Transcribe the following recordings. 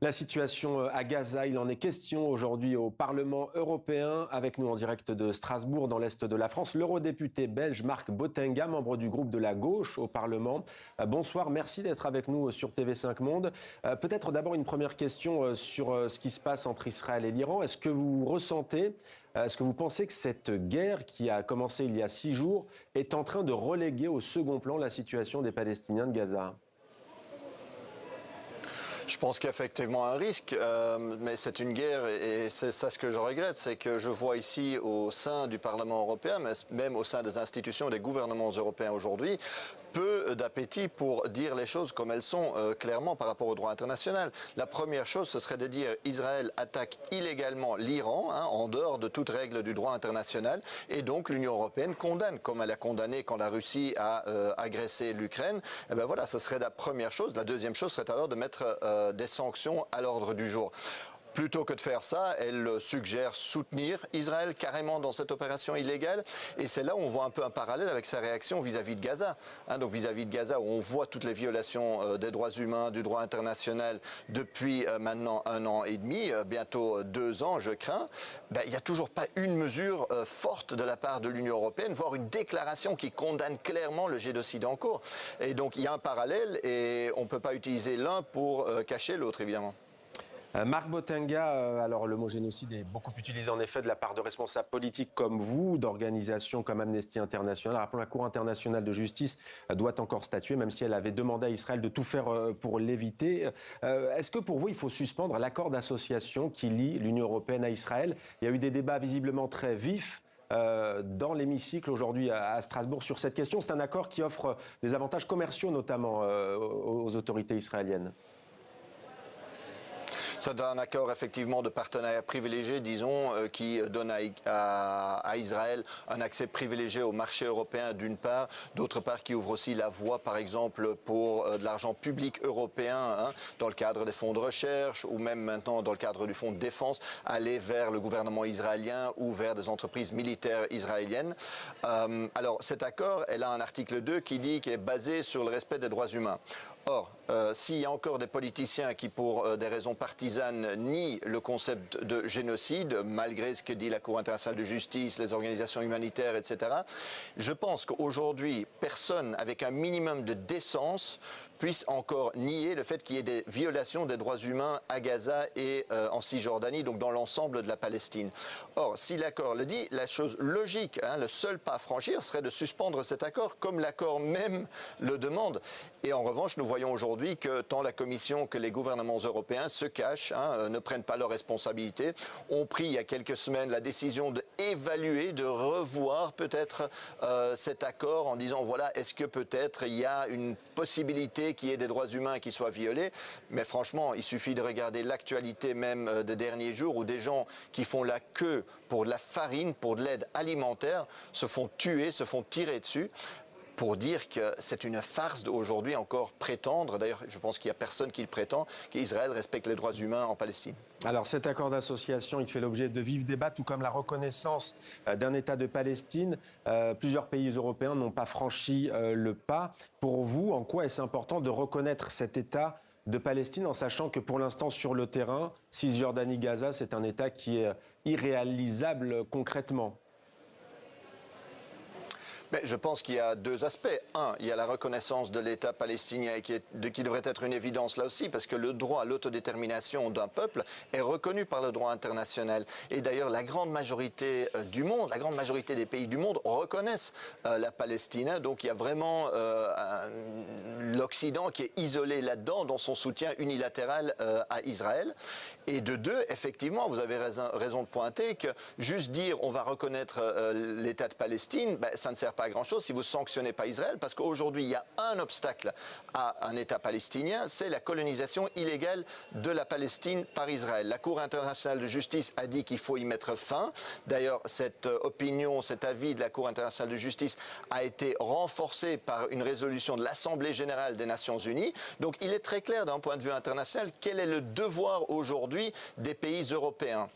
La situation à Gaza, il en est question aujourd'hui au Parlement européen. Avec nous en direct de Strasbourg, dans l'Est de la France, l'eurodéputé belge Marc Botenga, membre du groupe de la gauche au Parlement. Bonsoir, merci d'être avec nous sur TV5 Monde. Peut-être d'abord une première question sur ce qui se passe entre Israël et l'Iran. Est-ce que vous ressentez, est-ce que vous pensez que cette guerre qui a commencé il y a 6 jours est en train de reléguer au second plan la situation des Palestiniens de Gaza ? Je pense qu'il y a effectivement un risque, mais c'est une guerre et c'est ça ce que je regrette, c'est que je vois ici au sein du Parlement européen, mais même au sein des institutions, des gouvernements européens aujourd'hui, peu d'appétit pour dire les choses comme elles sont clairement par rapport au droit international. La première chose, ce serait de dire Israël attaque illégalement l'Iran, en dehors de toute règle du droit international, et donc l'Union européenne condamne, comme elle a condamné quand la Russie a agressé l'Ukraine. Et ben voilà, ce serait la première chose. La deuxième chose serait alors de mettre des sanctions à l'ordre du jour. Plutôt que de faire ça, elle suggère soutenir Israël carrément dans cette opération illégale. Et c'est là où on voit un peu un parallèle avec sa réaction vis-à-vis de Gaza. Donc vis-à-vis de Gaza, où on voit toutes les violations des droits humains, du droit international depuis maintenant 1 an et demi, bientôt 2 ans, je crains. Il n'y a toujours pas une mesure forte de la part de l'Union européenne, voire une déclaration qui condamne clairement le génocide en cours. Et donc il y a un parallèle et on ne peut pas utiliser l'un pour cacher l'autre, évidemment. Marc Botenga, alors le mot génocide est beaucoup utilisé en effet de la part de responsables politiques comme vous, d'organisations comme Amnesty International. Rappelons, la Cour internationale de justice doit encore statuer, même si elle avait demandé à Israël de tout faire pour l'éviter. Est-ce que pour vous, il faut suspendre l'accord d'association qui lie l'Union européenne à Israël? Il y a eu des débats visiblement très vifs dans l'hémicycle aujourd'hui à Strasbourg sur cette question. C'est un accord qui offre des avantages commerciaux notamment aux autorités israéliennes. C'est un accord effectivement de partenariat privilégié, disons, qui donne à Israël un accès privilégié au marché européen d'une part, d'autre part qui ouvre aussi la voie par exemple pour de l'argent public européen dans le cadre des fonds de recherche ou même maintenant dans le cadre du fonds de défense, aller vers le gouvernement israélien ou vers des entreprises militaires israéliennes. Alors cet accord, elle a un article 2 qui dit qu'il est basé sur le respect des droits humains. Or, s'il y a encore des politiciens qui, pour des raisons partisanes, nient le concept de génocide, malgré ce que dit la Cour internationale de justice, les organisations humanitaires, etc., je pense qu'aujourd'hui, personne avec un minimum de décence puisse encore nier le fait qu'il y ait des violations des droits humains à Gaza et en Cisjordanie, donc dans l'ensemble de la Palestine. Or, si l'accord le dit, la chose logique, le seul pas à franchir serait de suspendre cet accord, comme l'accord même le demande. Et en revanche, nous voyons aujourd'hui que tant la Commission que les gouvernements européens se cachent, ne prennent pas leurs responsabilités, ont pris il y a quelques semaines la décision d'évaluer, de revoir peut-être cet accord en disant voilà, est-ce que peut-être il y a une possibilité qu'il y ait des droits humains qui soient violés, mais franchement, il suffit de regarder l'actualité même des derniers jours où des gens qui font la queue pour de la farine, pour de l'aide alimentaire, se font tuer, se font tirer dessus. Pour dire que c'est une farce d'aujourd'hui encore prétendre, d'ailleurs je pense qu'il n'y a personne qui le prétend, qu'Israël respecte les droits humains en Palestine. Alors cet accord d'association, il fait l'objet de vifs débats, tout comme la reconnaissance d'un État de Palestine. Plusieurs pays européens n'ont pas franchi le pas. Pour vous, en quoi est-ce important de reconnaître cet État de Palestine, en sachant que pour l'instant sur le terrain, Cisjordanie-Gaza, c'est un État qui est irréalisable concrètement? Mais je pense qu'il y a 2 aspects. Un, il y a la reconnaissance de l'État palestinien qui devrait être une évidence là aussi, parce que le droit à l'autodétermination d'un peuple est reconnu par le droit international. Et d'ailleurs, la grande majorité du monde, la grande majorité des pays du monde reconnaissent la Palestine. Donc il y a vraiment l'Occident qui est isolé là-dedans dans son soutien unilatéral à Israël. Et de 2, effectivement, vous avez raison de pointer que juste dire on va reconnaître l'État de Palestine, ça ne sert pas à grand-chose si vous ne sanctionnez pas Israël, parce qu'aujourd'hui, il y a un obstacle à un État palestinien, c'est la colonisation illégale de la Palestine par Israël. La Cour internationale de justice a dit qu'il faut y mettre fin. D'ailleurs, cette opinion, cet avis de la Cour internationale de justice a été renforcé par une résolution de l'Assemblée générale des Nations unies. Donc, il est très clair d'un point de vue international quel est le devoir aujourd'hui des pays européens.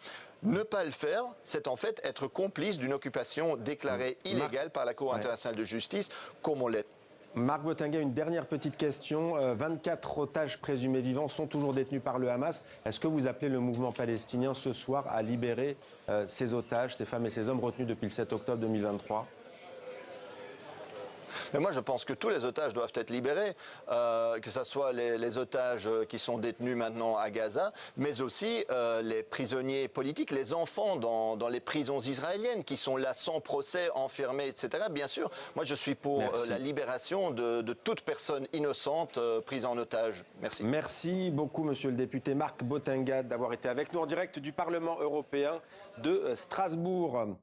Ne pas le faire, c'est en fait être complice d'une occupation déclarée illégale par la Cour internationale de justice, comme on l'est. Marc Botenga, une dernière petite question. 24 otages présumés vivants sont toujours détenus par le Hamas. Est-ce que vous appelez le mouvement palestinien ce soir à libérer ces otages, ces femmes et ces hommes retenus depuis le 7 octobre 2023 ? Mais moi, je pense que tous les otages doivent être libérés, que ce soit les otages qui sont détenus maintenant à Gaza, mais aussi les prisonniers politiques, les enfants dans les prisons israéliennes qui sont là sans procès, enfermés, etc. Bien sûr, moi, je suis pour la libération de toute personne innocente prise en otage. Merci. Merci beaucoup, monsieur le député Marc Botenga, d'avoir été avec nous en direct du Parlement européen de Strasbourg.